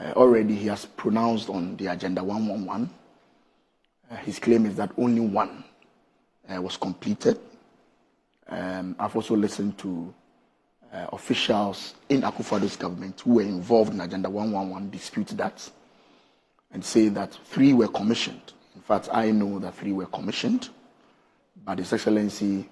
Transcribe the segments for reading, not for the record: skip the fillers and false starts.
already he has pronounced on the Agenda 111. His claim is that only one was completed. I've also listened to officials in Akufo-Addo's government who were involved in Agenda 111 dispute that and say that 3 were commissioned. In fact, I know that 3 were commissioned, but His Excellency,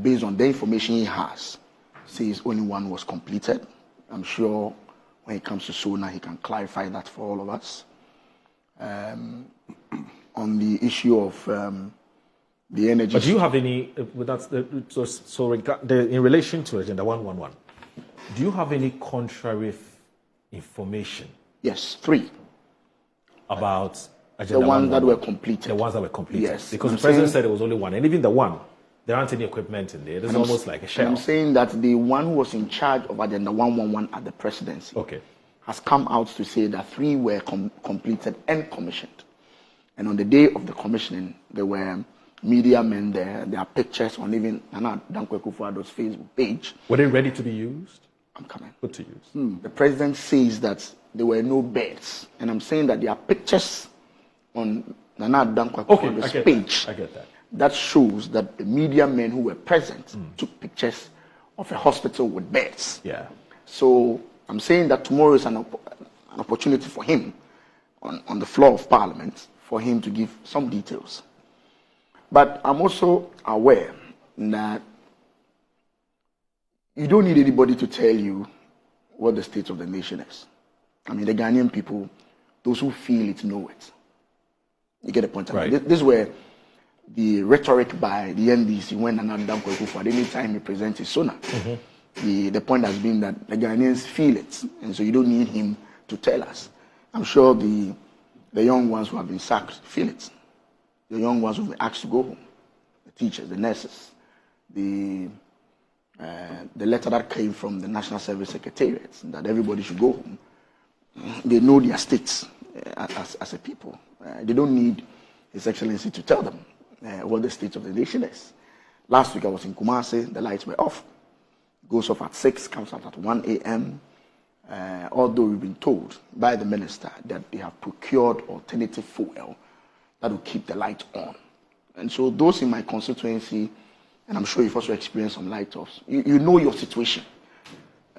based on the information he has, says only 1 was completed. I'm sure when it comes to SONA, he can clarify that for all of us. On the issue of the energy... But do you have any, in relation to Agenda 111, do you have any contrary information? Yes, 3. About Agenda the ones that were completed. The ones that were completed. Yes. Because the president said it was only 1. And even the 1, there aren't any equipment in there. It's almost like a shell. I'm saying that the one who was in charge of Agenda 111 at the presidency has come out to say that 3 were completed and commissioned. And on the day of the commissioning, there were media men there. There are pictures on even Nana Dankwa Akufo-Addo's Facebook page. Were they ready to be used? I'm coming. Put to use. The president says that there were no beds. And I'm saying that there are pictures on Nana Dankwa Akufo-Addo's page. I get that. That shows that the media men who were present took pictures of a hospital with beds. Yeah. So I'm saying that tomorrow is an opportunity for him on the floor of Parliament for him to give some details. But I'm also aware that you don't need anybody to tell you what the state of the nation is. I mean, the Ghanaian people, those who feel it, know it. You get the point? Right. This is where the rhetoric by the NDC when Nana Dankwa Akufo-Addo, anytime he presents his SONA, the point has been that the Ghanaians feel it, and so you don't need him to tell us. I'm sure the young ones who have been sacked feel it. The young ones who have been asked to go home, the teachers, the nurses, the letter that came from the National Service Secretariat that everybody should go home. They know their states as a people. They don't need His Excellency to tell them what the state of the nation is. Last week I was in Kumasi, the lights were off. It goes off at 6, comes out at 1 a.m. Although we've been told by the minister that they have procured alternative fuel that will keep the light on. And so those in my constituency, and I'm sure you've also experienced some light offs, you know your situation.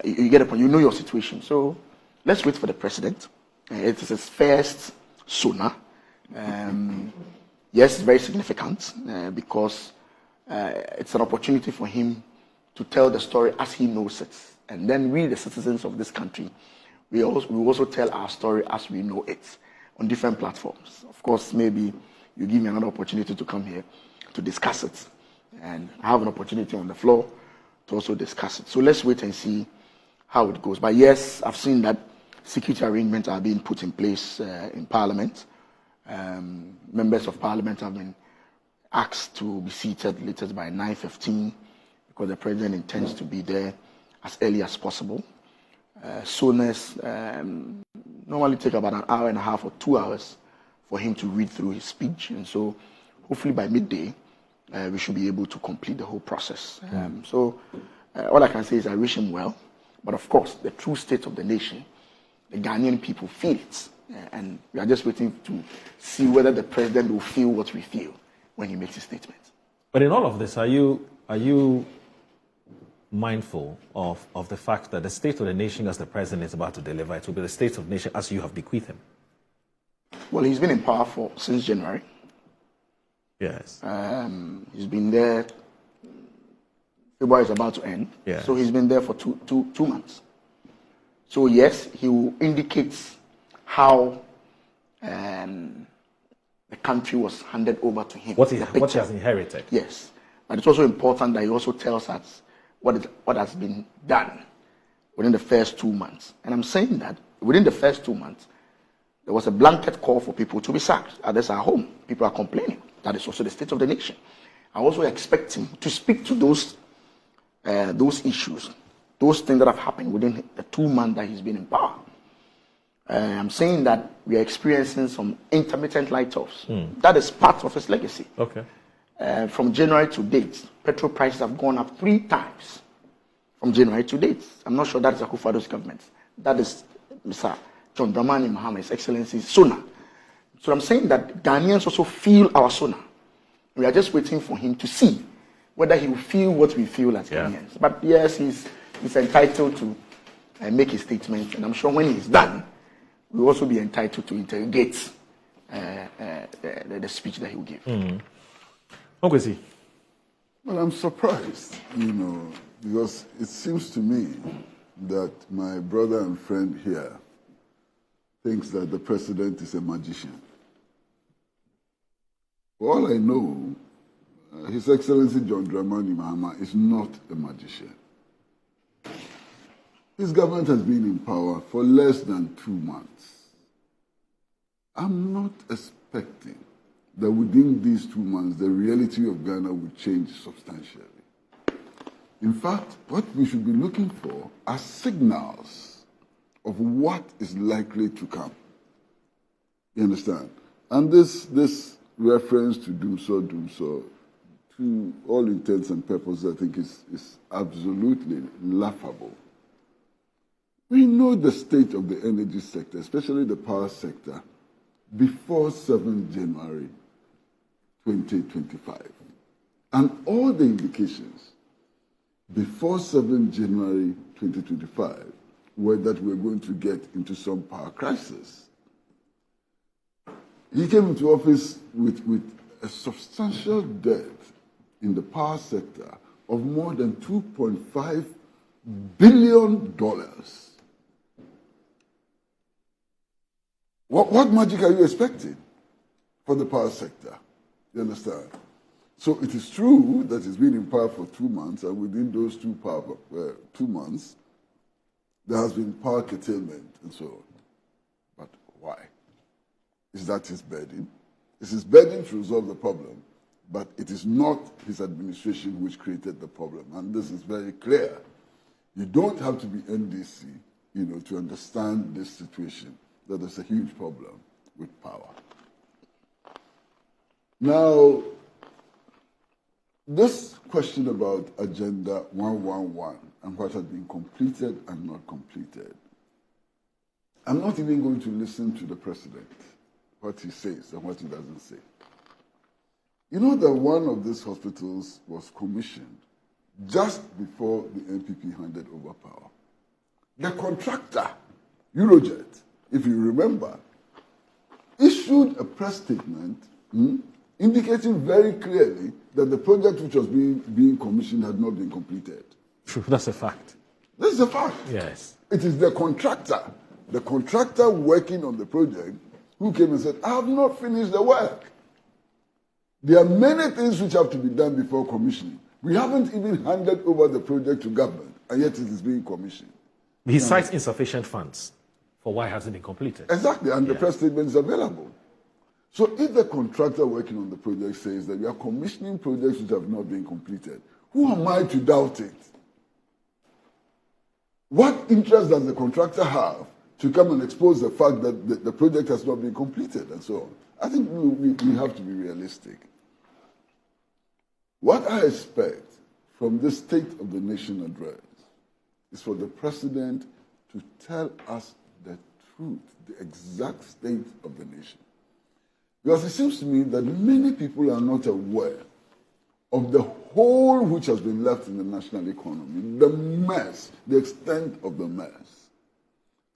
You get a point, you know your situation. So let's wait for the president. It is his first SONA. Yes, it's very significant because it's an opportunity for him to tell the story as he knows it. And then we, the citizens of this country, we also tell our story as we know it on different platforms. Of course, maybe you give me another opportunity to come here to discuss it. And I have an opportunity on the floor to also discuss it. So let's wait and see how it goes. But yes, I've seen that security arrangements are being put in place in Parliament. Members of Parliament have been asked to be seated latest by 9:15 because the president intends to be there as early as possible. Soonest normally take about an hour and a half or 2 hours for him to read through his speech, and so hopefully by midday we should be able to complete the whole process. So all I can say is I wish him well, but of course the true state of the nation, the Ghanaian people feel it, and we are just waiting to see whether the president will feel what we feel when he makes his statement. But in all of this, are you mindful of the fact that the state of the nation as the president is about to deliver, it will be the state of the nation as you have bequeathed him? Well, he's been in power since January. Yes. He's been there. February is about to end. Yes. So he's been there for two months. So yes, he will indicate how the country was handed over to him. What he has inherited. Yes. But it's also important that he also tells us what has been done within the first 2 months. And I'm saying that within the first 2 months, there was a blanket call for people to be sacked. Others are home. People are complaining. That is also the state of the nation. I also expect him to speak to those issues, those things that have happened within the 2 months that he's been in power. I'm saying that we are experiencing some intermittent light-offs. That is part of his legacy. Okay. From January to date, petrol prices have gone up 3 times from January to date. I'm not sure that is Akufo-Addo's government. That is Mr. John Dramani Mahama, His Excellency's sonar. So I'm saying that Ghanaians also feel our sonar. We are just waiting for him to see whether he will feel what we feel as Ghanaians. But yes, he's entitled to make his statement, and I'm sure when he's done, we'll also be entitled to interrogate the speech that he will give. Kwesi. Well, I'm surprised, because it seems to me that my brother and friend here thinks that the president is a magician. For all I know, His Excellency John Dramani Mahama is not a magician. His government has been in power for less than 2 months. I'm not expecting that within these 2 months, the reality of Ghana would change substantially. In fact, what we should be looking for are signals of what is likely to come. You understand? And this reference to doomsaw, to all intents and purposes, I think is absolutely laughable. We know the state of the energy sector, especially the power sector, before 7 January 2025. And all the indications before 7 January 2025 were that we're going to get into some power crisis. He came into office with a substantial debt in the power sector of more than $2.5 billion. What magic are you expecting for the power sector? You understand? So it is true that he's been in power for 2 months, and within those 2 months, there has been power curtailment and so on. But why? Is that his burden? It's his burden to resolve the problem, but it is not his administration which created the problem. And this is very clear. You don't have to be NDC, to understand this situation, that there's a huge problem with power. Now, this question about Agenda 111 and what has been completed and not completed, I'm not even going to listen to the president, what he says and what he doesn't say. You know that one of these hospitals was commissioned just before the NPP handed over power. The contractor, Eurojet, if you remember, issued a press statement indicating very clearly that the project which was being commissioned had not been completed. True, that's a fact. This is a fact. Yes. It is the contractor working on the project who came and said, I have not finished the work. There are many things which have to be done before commissioning. We haven't even handed over the project to government, and yet it is being commissioned. He cites insufficient funds for why it hasn't been completed. Exactly, and the press statement is available. So if the contractor working on the project says that we are commissioning projects which have not been completed, who am I to doubt it? What interest does the contractor have to come and expose the fact that the project has not been completed and so on? I think we have to be realistic. What I expect from this State of the Nation address is for the president to tell us the truth, the exact state of the nation. Because it seems to me that many people are not aware of the hole which has been left in the national economy, the mess, the extent of the mess.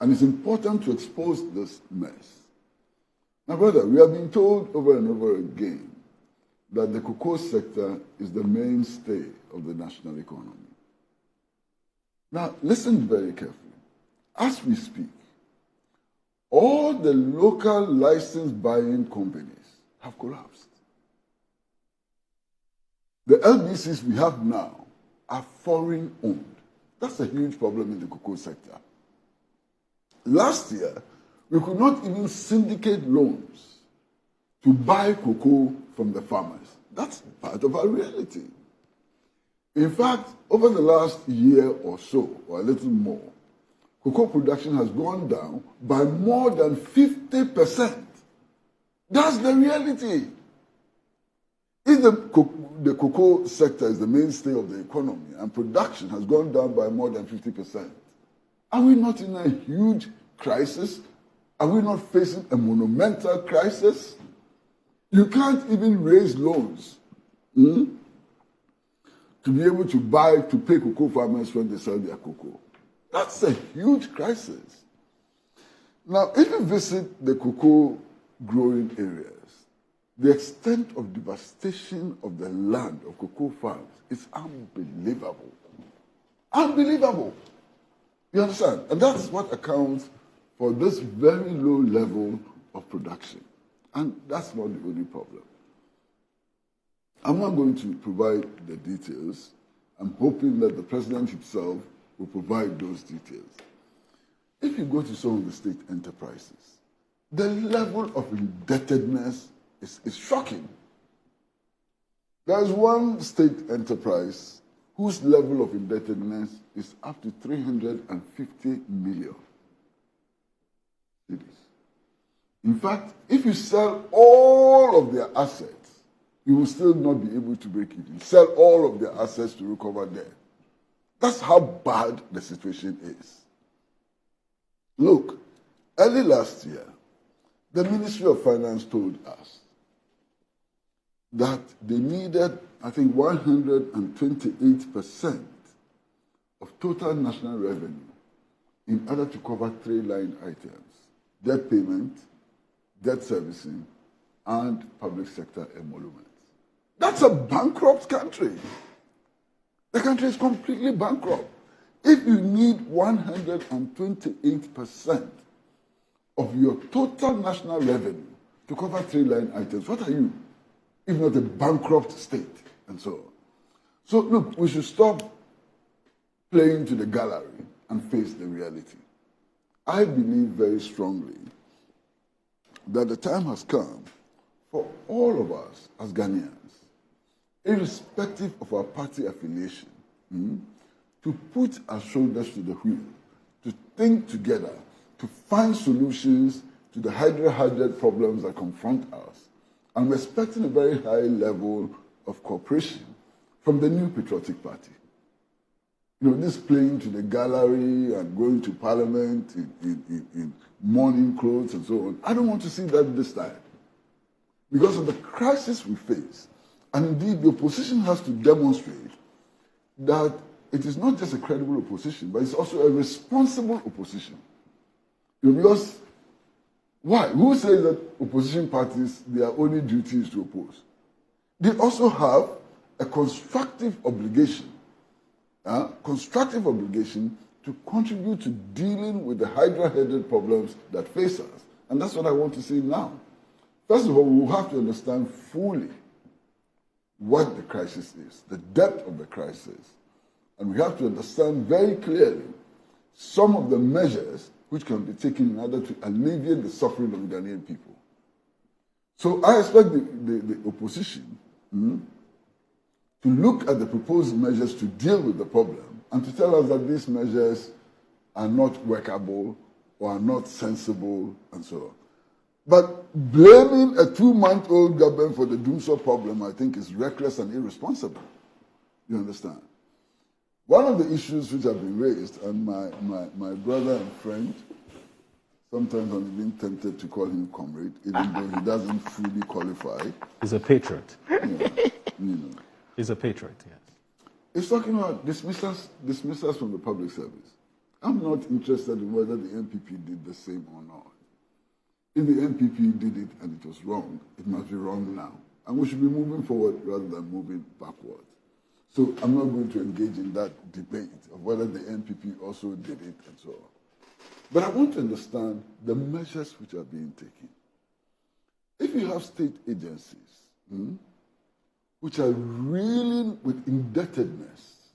And it's important to expose this mess. Now, brother, we have been told over and over again that the cocoa sector is the mainstay of the national economy. Now, listen very carefully. As we speak, all the local license buying companies have collapsed. The LBCs we have now are foreign owned. That's a huge problem in the cocoa sector. Last year, we could not even syndicate loans to buy cocoa from the farmers. That's part of our reality. In fact, over the last year or so, or a little more, cocoa production has gone down by more than 50%. That's the reality. If the cocoa sector is the mainstay of the economy and production has gone down by more than 50%, are we not in a huge crisis Are we not facing a monumental crisis? You can't even raise loans to be able to pay cocoa farmers when they sell their cocoa. That's a huge crisis. Now, if you visit the cocoa growing areas, the extent of devastation of the land of cocoa farms is unbelievable. Unbelievable. You understand? And that's what accounts for this very low level of production. And that's not the only problem. I'm not going to provide the details. I'm hoping that the president himself will provide those details. If you go to some of the state enterprises, the level of indebtedness is shocking. There's one state enterprise whose level of indebtedness is up to 350 million. In fact, if you sell all of their assets, you will still not be able to break even. Sell all of their assets to recover debt. That's how bad the situation is. Look, early last year, the Ministry of Finance told us that they needed, I think, 128% of total national revenue in order to cover three line items: debt payment, debt servicing, and public sector emoluments. That's a bankrupt country. The country is completely bankrupt. If you need 128% of your total national revenue to cover three line items, what are you, if not a bankrupt state? And so on. So look, we should stop playing to the gallery and face the reality. I believe very strongly that the time has come for all of us as Ghanaians, irrespective of our party affiliation, to put our shoulders to the wheel, to think together, to find solutions to the hundred problems that confront us. And we're expecting a very high level of cooperation from the new patriotic party. You know, this playing to the gallery and going to parliament in morning clothes and so on, I don't want to see that this time. Because of the crisis we face, and indeed the opposition has to demonstrate that it is not just a credible opposition, but it's also a responsible opposition. You know, because why? Who says that opposition parties, their only duty is to oppose? They also have a constructive obligation to contribute to dealing with the hydra-headed problems that face us. And that's what I want to say now. First of all, we will have to understand fully what the crisis is, the depth of the crisis. And we have to understand very clearly some of the measures which can be taken in order to alleviate the suffering of the Ghanaian people. So I expect the opposition to look at the proposed measures to deal with the problem and to tell us that these measures are not workable or are not sensible and so on. But blaming a 2-month-old government for the doomsday problem, I think, is reckless and irresponsible. You understand? One of the issues which have been raised, and my brother and friend, sometimes I'm even tempted to call him comrade, even though he doesn't fully qualify. He's a patriot. You know. He's a patriot, yes. He's talking about dismissals from the public service. I'm not interested in whether the NPP did the same or not. If the NPP did it and it was wrong, it must be wrong now. And we should be moving forward rather than moving backwards. So I'm not going to engage in that debate of whether the NPP also did it and so on. But I want to understand the measures which are being taken. If you have state agencies which are reeling with indebtedness,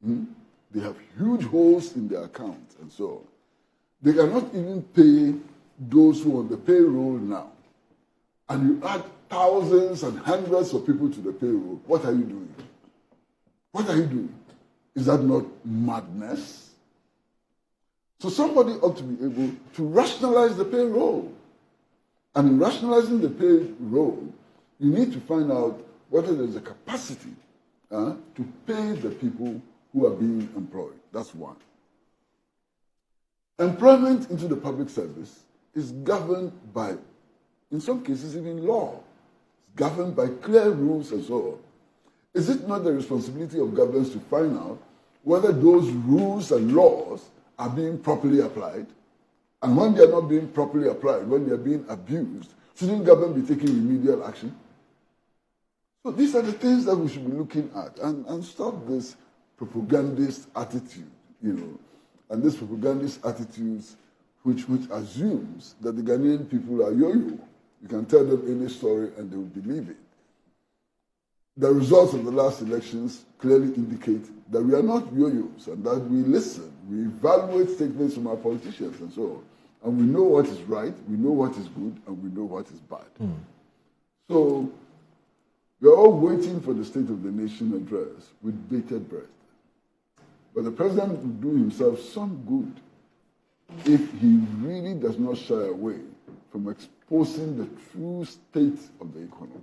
they have huge holes in their accounts and so on, they cannot even pay those who are on the payroll now, and you add thousands and hundreds of people to the payroll, what are you doing? What are you doing? Is that not madness? So somebody ought to be able to rationalize the payroll. And in rationalizing the payroll, you need to find out whether there's a capacity to pay the people who are being employed. That's one. Employment into the public service is governed by, in some cases, even law. It's governed by clear rules and so on. Is it not the responsibility of governments to find out whether those rules and laws are being properly applied? And when they are not being properly applied, when they are being abused, shouldn't government be taking remedial action? So these are the things that we should be looking at and stop this propagandist attitude, and this propagandist attitudes which assumes that the Ghanaian people are yo-yo. You can tell them any story and they will believe it. The results of the last elections clearly indicate that we are not yo-yos and that we listen, we evaluate statements from our politicians and so on. And we know what is right, we know what is good, and we know what is bad. So we're all waiting for the State of the Nation address with bated breath. But the president will do himself some good if he really does not shy away from exposing the true state of the economy.